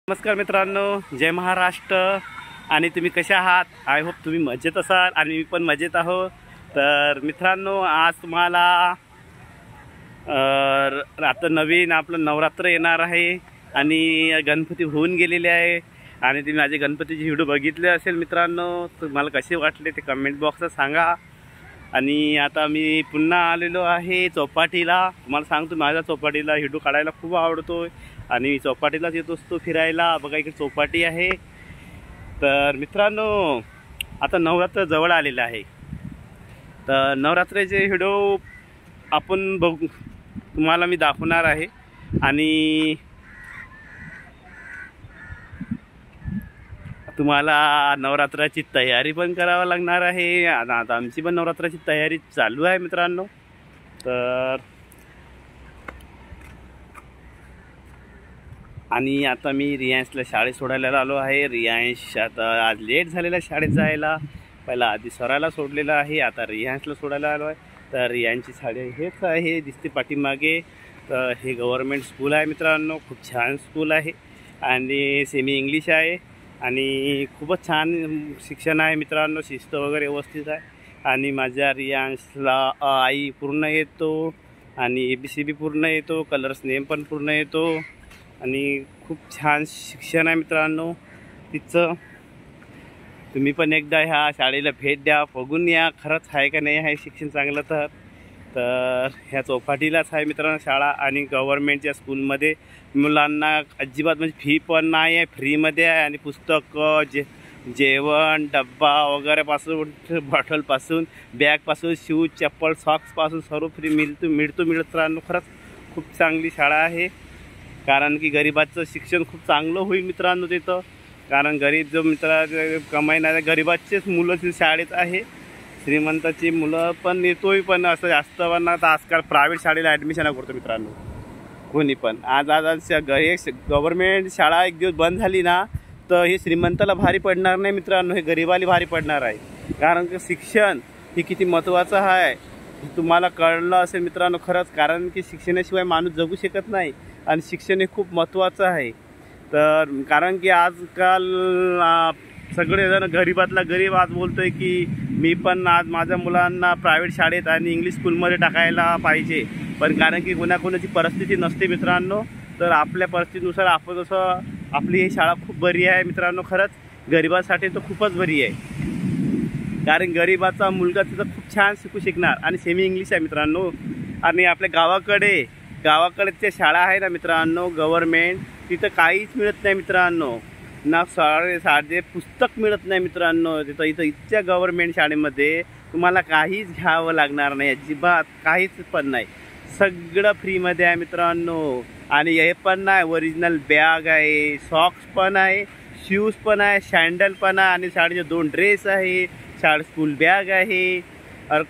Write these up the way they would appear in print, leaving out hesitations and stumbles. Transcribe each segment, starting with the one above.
नमस्कार मित्रांनो, जय महाराष्ट्र. आणि तुम्ही कसे आहात? आय होप तुम्ही मजेत असाल आणि मी पण मजेत आहो. तर मित्रांनो, आज तुम्हाला आता नवीन आपलं नवरात्र येणार आहे आणि गणपती होऊन गेलेले आहे आणि तुम्ही माझे गणपतीचे व्हिडिओ बघितले असेल मित्रांनो. तुम्हाला कसे वाटले ते कमेंट बॉक्सला सांगा. आणि आता मी पुन्हा आलेलो आहे चौपाटीला. तुम्हाला सांगतो, माझ्या चौपाटीला व्हिडिओ काढायला खूप आवडतो आणि मी चौपाटीलाच येत असतो फिरायला. बघा, इकडे चौपाटी आहे. तर मित्रांनो, आता नवरात्र जवळ आलेलं आहे. तर नवरात्राचे व्हिडिओ आपण बघू, तुम्हाला मी दाखवणार आहे. आणि तुम्हाला नवरात्राची तयारी पण करावं लागणार आहे. आता आमची पण नवरात्राची तयारी चालू आहे मित्रांनो. तर आणि आता मी रियांशला शाळेत सोडायला आलो आहे. रियांश आता आज लेट झालेला शाळेत जायला. पहिला आधी सराला सोडलेलं आहे, आता रियांशला सोडायला आलो आहे. तर रियांशची शाळा हेच आहे, दिसते पाठीमागे. तर हे गव्हर्मेंट स्कूल आहे मित्रांनो, खूप छान स्कूल आहे आणि सेमी इंग्लिश आहे आणि खूपच छान शिक्षण आहे मित्रांनो. शिस्त वगैरे व्यवस्थित आहे. आणि माझ्या रियांशला आई पूर्ण येतो आणि ABCD पूर्ण येतो, कलर्स नेम पण पूर्ण येतो आणि खूप छान शिक्षण आहे मित्रांनो तिचं. तुम्ही पण एकदा ह्या शाळेला भेट द्या, बघून या खरंच आहे का नाही आहे शिक्षण चांगलं. तर ह्या चौपाटीलाच आहे मित्रांनो शाळा. आणि गव्हर्मेंटच्या स्कूलमध्ये मुलांना अजिबात म्हणजे फी पण नाही आहे, फ्रीमध्ये आहे. आणि पुस्तकं, जेवण, डब्बा वगैरेपासून, बॉटलपासून, बॅगपासून, शूज, चप्पल, सॉक्सपासून सर्व फ्री मिळतो मित्रांनो. खरंच खूप चांगली शाळा आहे. कारण की गरिबाचं शिक्षण खूप चांगलं होईल मित्रांनो तिथं. कारण गरीब जो कमाईणाऱ्या गरिबाचेच मुलं शाळेत आहे. श्रीमंताची मुलं पण येतोय, पण असं जास्त पण आता आजकाल प्रायव्हेट शाळेला ॲडमिशन करतो मित्रांनो कोणी पण. आज गव्हर्मेंट शाळा एक दिवस बंद झाली ना, तर हे श्रीमंताला भारी पडणार नाही मित्रांनो, हे गरिबाला भारी पडणार आहे. कारण की शिक्षण हे किती महत्त्वाचं आहे हे तुम्हाला कळलं असेल मित्रांनो खरंच. कारण की शिक्षणाशिवाय माणूस जगू शकत नाही आणि शिक्षण हे खूप महत्त्वाचं आहे. तर कारण की आजकाल सगळेजण गरीबातला गरीब आज बोलतो आहे की मी पण आज माझ्या मुलांना प्रायव्हेट शाळेत आणि इंग्लिश स्कूलमध्ये टाकायला पाहिजे. पण कारण की कोणाकोणाची परिस्थिती नसते मित्रांनो. तर आपल्या परिस्थितीनुसार आपण जसं आपली ही शाळा खूप बरी आहे मित्रांनो. खरंच गरिबासाठी तर खूपच बरी आहे. कारण गरिबाचा मुलगा तिथं खूप छान शिकू शकणार आणि सेमी इंग्लिश आहे मित्रांनो. आणि आपल्या गावाकडे शाळा आहे ना मित्रांनो गव्हर्मेंट, तिथं काहीच मिळत नाही मित्रांनो. ना साधे पुस्तक मिळत नाही मित्रांनो तिथं. इथच्या गव्हर्मेंट शाळेमध्ये तुम्हाला काहीच घ्यावं लागणार नाही, अजिबात काहीच पण नाही. सगळं फ्रीमध्ये आहे मित्रांनो. आणि हे पण नाही, ओरिजिनल बॅग आहे, सॉक्स पण आहे, शूज पण आहे, सँडल पण आहे आणि शाळेचे 2 ड्रेस आहे, स्कूल बॅग आहे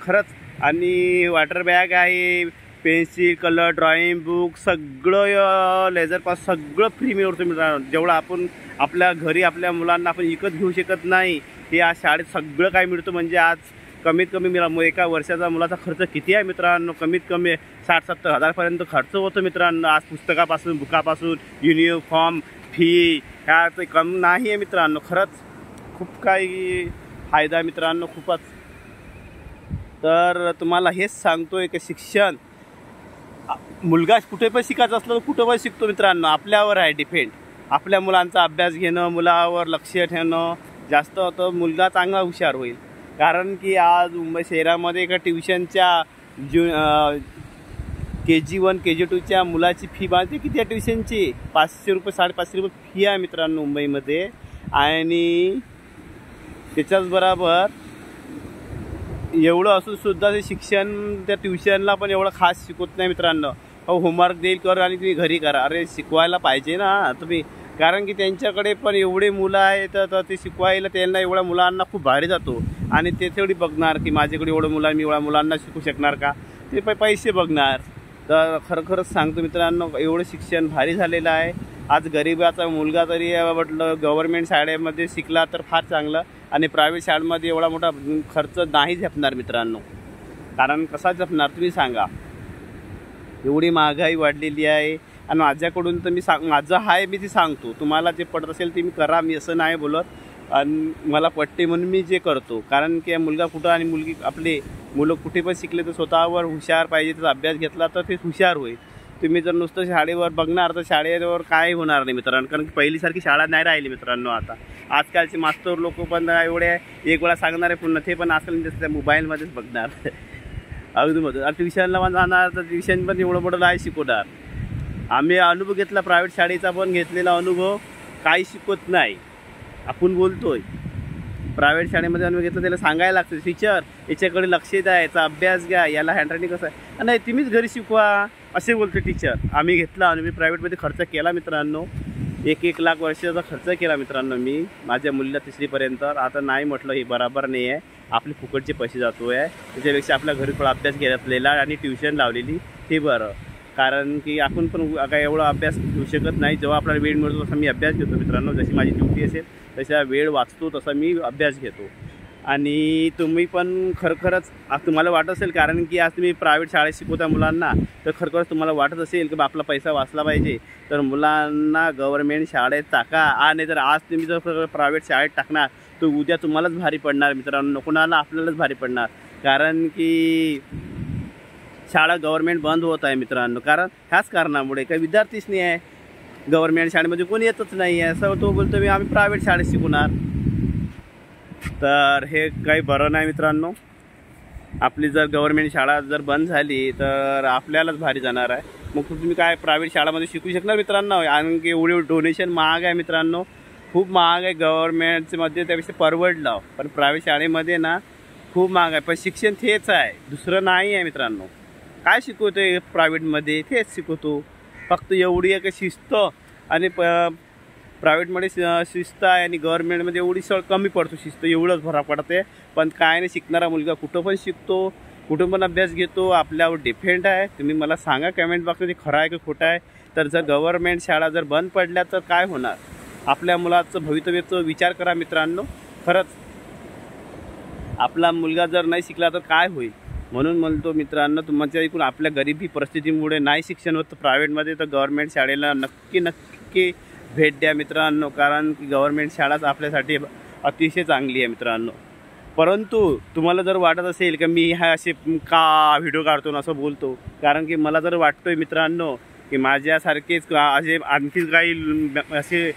खरंच. आणि वॉटर बॅग आहे, पेन्सिल, कलर, ड्रॉइंग बुक, सगळं लेझरपास सगळं फ्री मिळतं मित्रांनो. जेवढं आपण आपल्या घरी आपल्या मुलांना आपण विकत घेऊ शकत नाही ते आज शाळेत सगळं काय मिळतं. म्हणजे आज कमीत कमी एका वर्षाचा मुलाचा खर्च किती आहे मित्रांनो? कमीत कमी 60-70 हजारपर्यंत खर्च होतो मित्रांनो. आज पुस्तकापासून, बुकापासून, युनिफॉर्म, फी ह्या ते कमी नाही आहे मित्रांनो. खरंच खूप काही फायदा मित्रांनो, खूपच. तर तुम्हाला हेच सांगतोय की शिक्षण मुलगा कुठे पण शिकायचं असलं तर कुठं पण शिकतो मित्रांनो. आपल्यावर आहे डिपेंड. आपल्या मुलांचा अभ्यास घेणं, मुलावर लक्ष ठेवणं जास्त होतं, मुलगा चांगला हुशार होईल. कारण की आज मुंबई शहरामध्ये एका ट्युशनच्या KG1 KG2च्या मुलाची फी बांधते किती आहे ट्युशनची? 500 रुपये, 550 रुपये फी आहे मित्रांनो मुंबईमध्ये. आणि त्याच्याच बरोबर एवढं असून सुद्धा ते शिक्षण त्या ट्युशनला पण एवढं खास शिकवत नाही मित्रांनो. होमवर्क देईल कर आणि तुम्ही घरी करा. अरे शिकवायला पाहिजे ना तुम्ही. कारण की त्यांच्याकडे पण एवढे मुलं आहेत तर ते शिकवायला त्यांना एवढ्या मुलांना खूप भारी जातो. आणि ते तेवढी बघणार की माझ्याकडे एवढं मुलं, मी एवढ्या मुलांना शिकू शकणार का, ते पैसे बघणार. तर खरंच सांगतो मित्रांनो, एवढं शिक्षण भारी झालेलं आहे. आज गरिबाचा मुलगा तरी म्हटलं गव्हर्मेंट शाळेमध्ये शिकला तर फार चांगलं. आणि प्रायव्हेट शाळेमध्ये एवढा मोठा खर्च नाही झेपणार मित्रांनो. कारण कसा झेपणार तुम्ही सांगा? एवढी महागाई वाढलेली आहे आणि माझ्याकडून तर मी माझं आहे मी ते सांगतो, तुम्हाला जे पडत असेल ते मी करा, मी असं नाही बोलत आणि मला पटते म्हणून मी जे करतो. कारण की मुलगा कुठं आणि मुलगी आपले मुलं कुठे पण शिकले तर स्वतःवर हुशार पाहिजे, त्याचा अभ्यास घेतला तर ते हुशार होईल. तुम्ही जर नुसतं शाळेवर बघणार तर शाळेवर काय होणार नाही मित्रांनो. कारण की पहिलीसारखी शाळा नाही राहिली मित्रांनो. आता आजकालचे मास्तर लोक पण एवढे एक वेळा सांगणारे पुन्हा ते पण आजकाल त्या मोबाईलमध्येच बघणार अगदीमधून. ट्युशनला जाणार तर ट्युशन पण एवढं मोठं नाही शिकवणार. आम्ही अनुभव घेतला प्रायव्हेट शाळेचा, पण घेतलेला अनुभव काही शिकवत नाही. आपण बोलतोय प्रायव्हेट शाळेमध्ये अनुभव घेतला, त्याला सांगायला लागतं टीचर याच्याकडे लक्ष द्या, याचा अभ्यास घ्या, याला हँडरायटिंग कसं आहे, नाही तुम्हीच घरी शिकवा असे बोलतो टीचर. आम्ही घेतला आणि मी प्रायव्हेटमध्ये खर्च केला मित्रांनो. 1-1 लाख वर्षाचा खर्च केला मित्रांनो मी माझ्या मुलीला 3रीपर्यंत. आता नाही म्हटलं हे बरोबर नाही आहे, आपले फुकटचे पैसे जातो आहे, त्याच्यापेक्षा आपल्या घरी थोडा अभ्यास घेतलेला आणि ट्युशन लावलेली हे बरं. कारण की आपण पण काय एवढा अभ्यास घेऊ शकत नाही. जेव्हा आपल्याला वेळ मिळतो तसा मी अभ्यास घेतो मित्रांनो. जशी माझी ड्युटी असेल तसा वेळ वाचतो तसा मी अभ्यास घेतो. आणि तुम्ही पण खरखरच तुम्हाला वाटत असेल, कारण की आज तुम्ही प्रायव्हेट शाळेत शिकवता मुलांना, तर खरखरच तुम्हाला वाटत असेल की आपला पैसा वाचला पाहिजे, तर मुलांना गव्हर्मेंट शाळेत टाका. आणि जर आज तुम्ही जर प्रायव्हेट शाळेत टाकणार तर उद्या तुम्हालाच भारी पडणार मित्रांनो, कोणाला आपल्यालाच भारी पडणार. कारण की शाळा गव्हर्मेंट बंद होत आहे मित्रांनो. कारण ह्याच कारणामुळे काही विद्यार्थीच नाही आहे, गव्हर्मेंट शाळेमध्ये कोणी येतच नाही आहे. असं तो बोलतो मी आम्ही प्रायव्हेट शाळेत शिकवणार, तर हे काही बरं नाही मित्रांनो. आपली जर गव्हर्मेंट शाळा जर बंद झाली तर आपल्यालाच भारी जाणार आहे. मग तुम्ही काय प्रायव्हेट शाळामध्ये शिकू शकणार मित्रांनो. कारण की एवढे डोनेशन महाग आहे मित्रांनो, खूप महाग आहे. गव्हर्मेंटमध्ये त्यापेक्षा परवडलं, पण प्रायव्हेट शाळेमध्ये ना खूप महाग आहे. पण शिक्षण तेच आहे, दुसरं नाही आहे मित्रांनो. काय शिकवतो आहे प्रायव्हेटमध्ये तेच शिकवतो, फक्त एवढी आहे की शिस्त आणि प्रायव्हेटमध्ये शिस्त आहे आणि गव्हर्मेंटमध्ये एवढी कमी पडतो शिस्त, एवढंच फरक पडते. पण काय नाही, शिकणारा मुलगा कुठं पण शिकतो, कुठं पण अभ्यास घेतो, आपल्यावर डिपेंड आहे. तुम्ही मला सांगा कमेंट बॉक्समध्ये खरं आहे की खोटं आहे. तर जर गव्हर्मेंट शाळा जर बंद पडल्या तर काय होणार, आपल्या मुलाचं भवितव्याचा विचार करा मित्रांनो. खरंच आपला मुलगा जर नाही शिकला तर काय होईल. म्हणून म्हणतो मित्रांनो, तुमच्या ऐकून आपल्या गरिबी परिस्थितीमुळे नाही शिक्षण होतं प्रायव्हेटमध्ये, तर गव्हर्मेंट शाळेला नक्की भेट द्या मित्रांनो. कारण की गव्हर्मेंट शाळाच आपल्यासाठी अतिशय चांगली आहे मित्रांनो. परंतु तुम्हाला जर वाटत असेल की मी हा असे का व्हिडिओ काढतो ना असं बोलतो, कारण की मला जर वाटतोय मित्रांनो की माझ्यासारखेच असे आणखी काही असे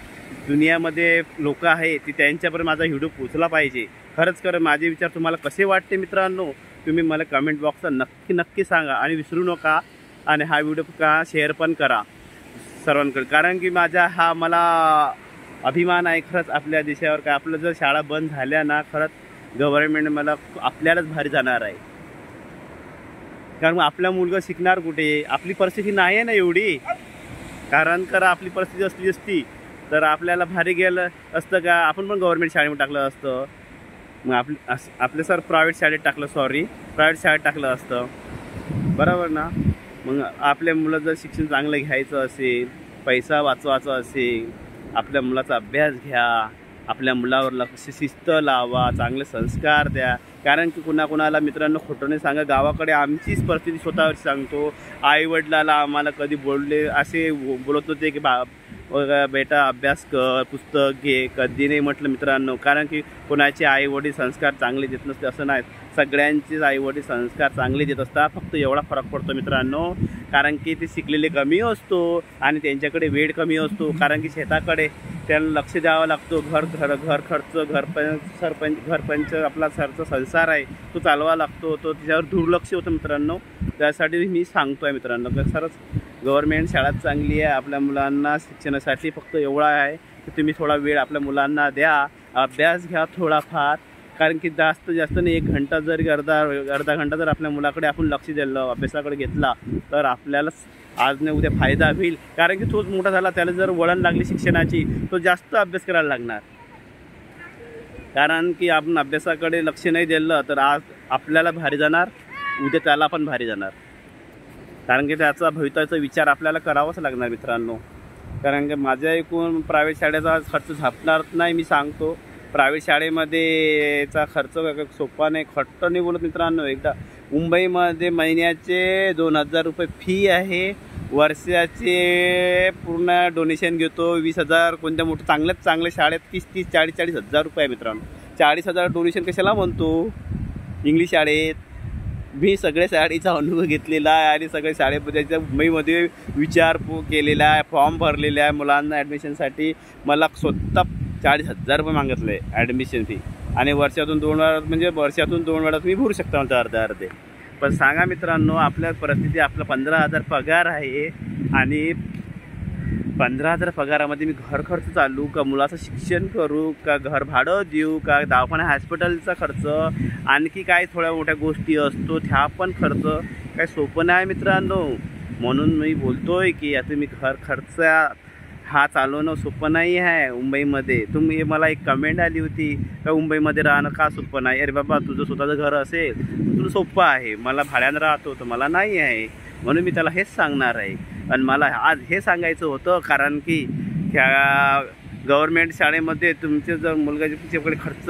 दुनियामध्ये लोक आहेत की त्यांच्यापर्यंत माझा व्हिडिओ पोचला पाहिजे. खरंच माझे विचार तुम्हाला कसे वाटते मित्रांनो, तुम्ही मला कमेंट बॉक्सला नक्की सांगा. आणि विसरू नका, आणि हा व्हिडिओ का शेअर पण करा सर्वांकडे. कारण की माझा हा मला अभिमान आहे खरंच आपल्या देशावर. काय आपलं जर शाळा बंद झाल्या ना, खरंच गव्हर्मेंट मला आपल्यालाच भारी जाणार आहे. कारण आपला मुलगा शिकणार कुठे, आपली परिस्थिती नाही आहे ना एवढी. कारण आपली परिस्थिती असली असती तर आपल्याला भारी गेलं असतं का, आपण पण गव्हर्मेंट शाळेमध्ये टाकलं असतं. मग आपलं सर प्रायव्हेट शाळेत टाकलं, प्रायव्हेट शाळेत टाकलं असतं, बरोबर ना. मग आपल्या मुलं जर शिक्षण चांगलं घ्यायचं असेल, पैसा वाचवायचा असेल, आपल्या मुलाचा अभ्यास घ्या, आपल्या मुलावर लक्ष शिस्त लावा, चांगले संस्कार द्या. कारण की कुणाला मित्रांनो खोटं नाही सांगा, गावाकडे आमचीच परिस्थिती स्वतःवर सांगतो. आईवडिलाला आम्हाला कधी बोलले असे बोलत होते की बेटा अभ्यास कर, पुस्तक घे, कधी नाही म्हटलं मित्रांनो. कारण की कोणाचे आईवडील संस्कार चांगले देत नसते असं नाही, सगळ्यांचेच आईवडील संस्कार चांगले देत असतात. फक्त एवढा फरक पडतो मित्रांनो, कारण की ते शिकलेले कमी असतो आणि त्यांच्याकडे वेळ कमी असतो. कारण की शेताकडे त्यांना लक्ष द्यावं लागतो, घर खर्च, घरपंच आपला सरचा संसार आहे तो चालवा लागतो, तो त्याच्यावर दुर्लक्ष होतं मित्रांनो. त्यासाठी मी सांगतो आहे मित्रांनो की खरंच गव्हर्मेंट शाळाच चांगली आहे आपल्या मुलांना शिक्षणासाठी. फक्त एवढा आहे की तुम्ही थोडा वेळ आपल्या मुलांना द्या, अभ्यास घ्या थोडाफार. कारण की जास्त नाही, 1 घंटा जरी अर्धा घंटा जर आपल्या मुलाकडे आपण लक्ष दिलं, अभ्यासाकडे घेतला, तर आपल्यालाच आज नाही उद्या फायदा होईल. कारण की तोच मोठा झाला, त्याला जर वळण लागली शिक्षणाची, तो जास्त अभ्यास करायला लागणार. कारण की आपण अभ्यासाकडे लक्ष नाही दिलं तर आज आपल्याला भारी जाणार, उद्या त्याला पण भारी जाणार. कारण की त्याचा भवितव्याचा विचार आपल्याला करावाच लागणार मित्रांनो. कारण की माझ्या ऐकून प्रायव्हेट शाळेचा खर्च झापणार नाही, मी सांगतो. प्रायव्हेट शाळेमध्येचा खर्च सोपा नाही, खट्ट नाही बोलत मित्रांनो. एकदा मुंबईमध्ये महिन्याचे 2000 रुपये फी आहे, वर्षाचे पूर्ण डोनेशन घेतो 20,000. कोणत्या मोठं चांगल्या शाळेत 30-30, 40-40 हजार रुपये मित्रांनो. 40,000 डोनेशन कशाला म्हणतो इंग्लिश शाळेत. मी सगळ्या शाळेचा अनुभव घेतलेला आहे आणि सगळ्या शाळेमध्ये मुंबईमध्ये केलेला आहे, फॉर्म भरलेला आहे मुलांना ॲडमिशनसाठी. मला स्वतः 40,000 रुपये मागितले ॲडमिशन फी आणि वर्षातून 2 वेळा तुम्ही भरू शकता म्हणतो अर्धे. पण सांगा मित्रांनो, आपल्या परिस्थिती आपला 15,000 पगार आहे आणि 15,000 पगारामध्ये मी घर खर्च चालू का, मुलाचं शिक्षण करू का, घर भाडं देऊ का, दवाखाना हॉस्पिटलचा खर्च, आणखी काय थोड्या मोठ्या गोष्टी असतो त्या पण खर्च काय सोपं नाही मित्रांनो. म्हणून मी बोलतोय की आता मी घर खर्च हा चालवणं सोपं नाही आहे मुंबईमध्ये. तुम्ही मला एक कमेंट आली होती का मुंबईमध्ये राहणं का सोपं नाही. अरे बाबा, तुझं स्वतःचं घर असेल तुला सोपं आहे, मला भाड्यानं राहतो तर मला नाही आहे. म्हणून मी त्याला हेच सांगणार आहे. आणि मला आज हे सांगायचं होतं कारण की ह्या गव्हर्मेंट शाळेमध्ये तुमचे जर मुलगा तुमच्याकडे खर्च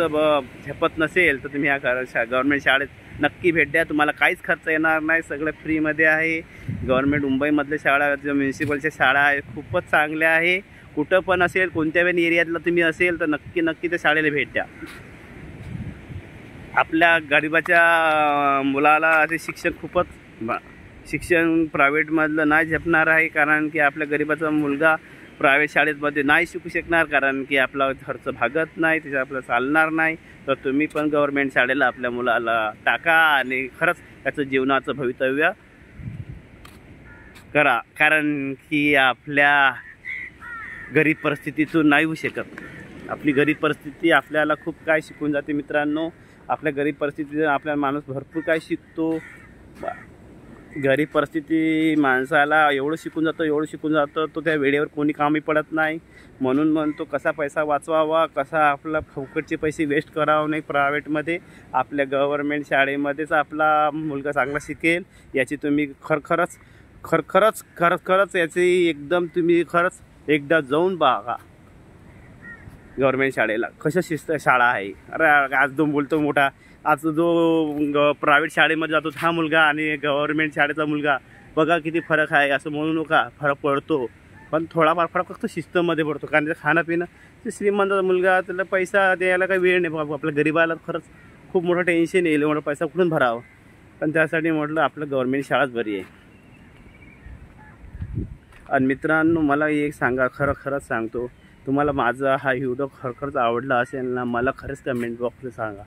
झेपत नसेल तर तुम्ही ह्या गव्हर्मेंट शाळेत नक्की भेट द्या. तुम्हाला काहीच खर्च येणार नाही, सगळं फ्रीमध्ये आहे. गव्हर्मेंट मुंबईमधल्या शाळा ज्या म्युन्सिपलच्या शाळा आहे खूपच चांगल्या आहे. कुठं पण असेल, कोणत्या पण एरियातला तुम्ही असेल तर नक्की त्या शाळेला भेट द्या. आपल्या गरिबाच्या मुलाला ते शिक्षण प्रायव्हेटमधलं नाही झेपणार आहे कारण की आपल्या गरिबाचा मुलगा प्रायव्हेट शाळेमध्ये नाही शिकू शकणार कारण की आपला खर्च भागत नाही, त्याचं आपलं चालणार नाही. तर तुम्ही पण गव्हर्मेंट शाळेला आपल्या मुलाला टाका आणि खरंच त्याचं जीवनाचं भवितव्य करा. कारण की आपल्या गरीब परिस्थितीतून नाही होऊ शकत. आपली गरीब परिस्थिती आपल्याला खूप काय शिकून जाते मित्रांनो. आपल्या गरीब परिस्थितीतून आपला माणूस भरपूर काय शिकतो. गरीब परिस्थिती माणसाला एवढं शिकून जातं तो त्या वेळेवर कोणी कामी पडत नाही. म्हणून म्हणतो कसा पैसा वाचवावा, कसा आपला फुकटचे पैसे वेस्ट करावं नाही प्रायव्हेटमध्ये. आपल्या गव्हर्मेंट शाळेमध्येच आपला मुलगा चांगला शिकेल याची तुम्ही खरंच याची एकदम तुम्ही खरंच एकदा जाऊन बघा गव्हर्मेंट शाळेला कशा शिस्त शाळा आहे. अरे आज जो बोलतो मोठा, आज जो प्रायव्हेट शाळेमध्ये जातो हा मुलगा आणि गव्हर्मेंट शाळेचा मुलगा बघा किती फरक आहे असं म्हणू नका. फरक पडतो पण थोडाफार फरक फक्त शिस्तमध्ये पडतो. कारण त्याचं खाणं पिणं, ते श्रीमंताचा मुलगा त्याला पैसा द्यायला काही वेळ नाही. बाबा आपल्या गरीबाला खरंच खूप मोठं टेन्शन येईल, एवढा पैसा कुठून भरावं. पण त्यासाठी म्हटलं आपलं गव्हर्मेंट शाळाच बरी आहे. आणि मित्रांनो मला एक सांगा, खरंच सांगतो, तुम्हाला माझा हा व्हिडिओ खरंच आवडला असेल ना, मला खरंच कमेंट बॉक्सला सांगा.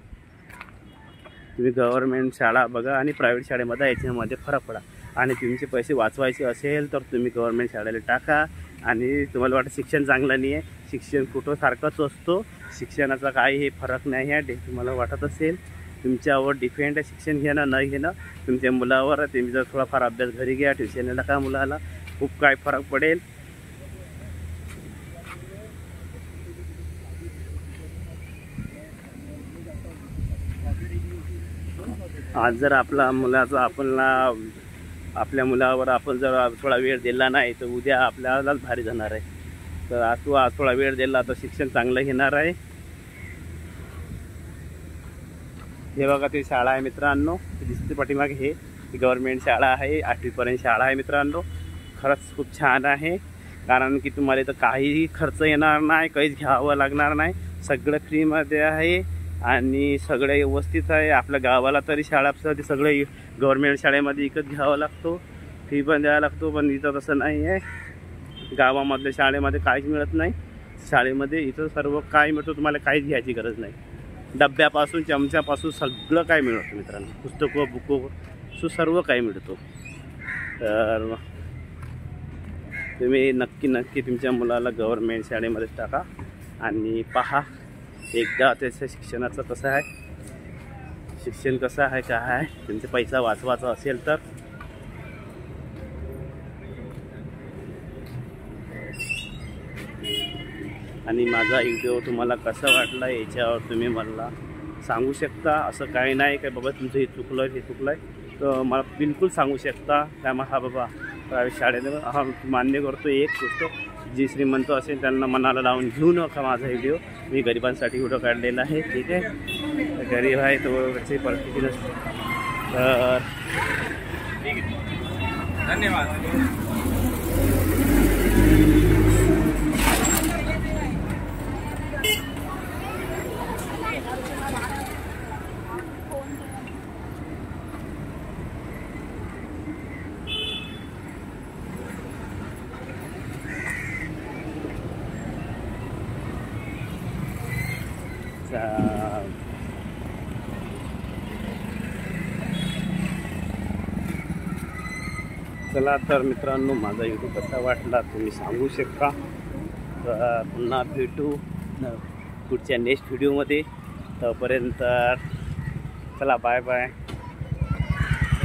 तुम्ही गव्हर्मेंट शाळा बघा आणि प्रायव्हेट शाळेमध्ये याच्यामध्ये फरक पडा. आणि तुमचे पैसे वाचवायचे असेल तर तुम्ही गव्हर्मेंट शाळेला टाका. आणि तुम्हाला वाटतं शिक्षण चांगलं नाही आहे, शिक्षण कुठं सारखंच असतो, शिक्षणाचा काही फरक नाही आहे. तुम्हाला वाटत असेल तुमच्यावर डिपेंड आहे शिक्षण घेणं न घेणं, तुमच्या मुलावर. तुम्ही जर थोडाफार अभ्यास घरी घ्या, ट्युशनला टाका मुलाला, खूप काय फरक पडेल. आज जर आपल्या मुलावर आपण जर थोडा वेळ दिला नाही तर उद्या आपल्यालाच भारी जाणार आहे. तर आज थोडा वेळ दिला तर शिक्षण चांगलं घेणार आहे. हे बघा ते शाळा आहे मित्रांनो, दिसते पाठीमागे, हे गव्हर्मेंट शाळा आहे. 8वीपर्यंत शाळा आहे मित्रांनो. खरंच खूप छान आहे कारण की तुम्हाला इथं काहीही खर्च येणार नाही, काहीच घ्यावं लागणार नाही, सगळं फ्रीमध्ये आहे आणि सगळं व्यवस्थित आहे. आपल्या गावाला तरी शाळासाठी सगळं गव्हर्मेंट शाळेमध्ये विकत घ्यावं लागतो, फी पण द्यावा लागतो. पण इथं तसं नाही आहे. गावामधल्या शाळेमध्ये काहीच मिळत नाही. शाळेमध्ये इथं सर्व काय मिळतो, तुम्हाला काहीच घ्यायची गरज नाही. डब्यापासून चमच्यापासून सगळं काय मिळतं मित्रांनो, पुस्तकं बुकं सर्व काही मिळतो. तर तुम्ही नक्की तुमच्या मुलाला गव्हर्मेंट शाळेमध्ये टाका आणि पहा एकदा त्याच्या शिक्षणाचं कसं आहे, शिक्षण कसं आहे, काय आहे. तुमचा पैसा वाचवायचा असेल तर. आणि माझा व्हिडिओ तुम्हाला कसा वाटला याच्यावर तुम्ही मला सांगू शकता. असं काही नाही काय बाबा तुमचं हे चुकलं आहे तर मला बिलकुल सांगू शकता. त्यामुळे हा बाबा प्रायव्हेट शाळेने हा मान्य करतो. एक गोष्ट जी श्रीमंत असेल त्यांना मनाला लावून घेऊ नका माझा व्हिडिओ. मी गरिबांसाठी व्हिडिओ काढलेला आहे, ठीक आहे. गरीब आहे तो त्याची परिस्थिती नसते. तर ठीक आहे, धन्यवाद. चला तर मित्रांनो, माझा यूट्यूब कसा वाटला तुम्ही सांगू शकता. तर पुन्हा भेटू पुढच्या नेक्स्ट व्हिडिओमध्ये. तोपर्यंत चला बाय बाय.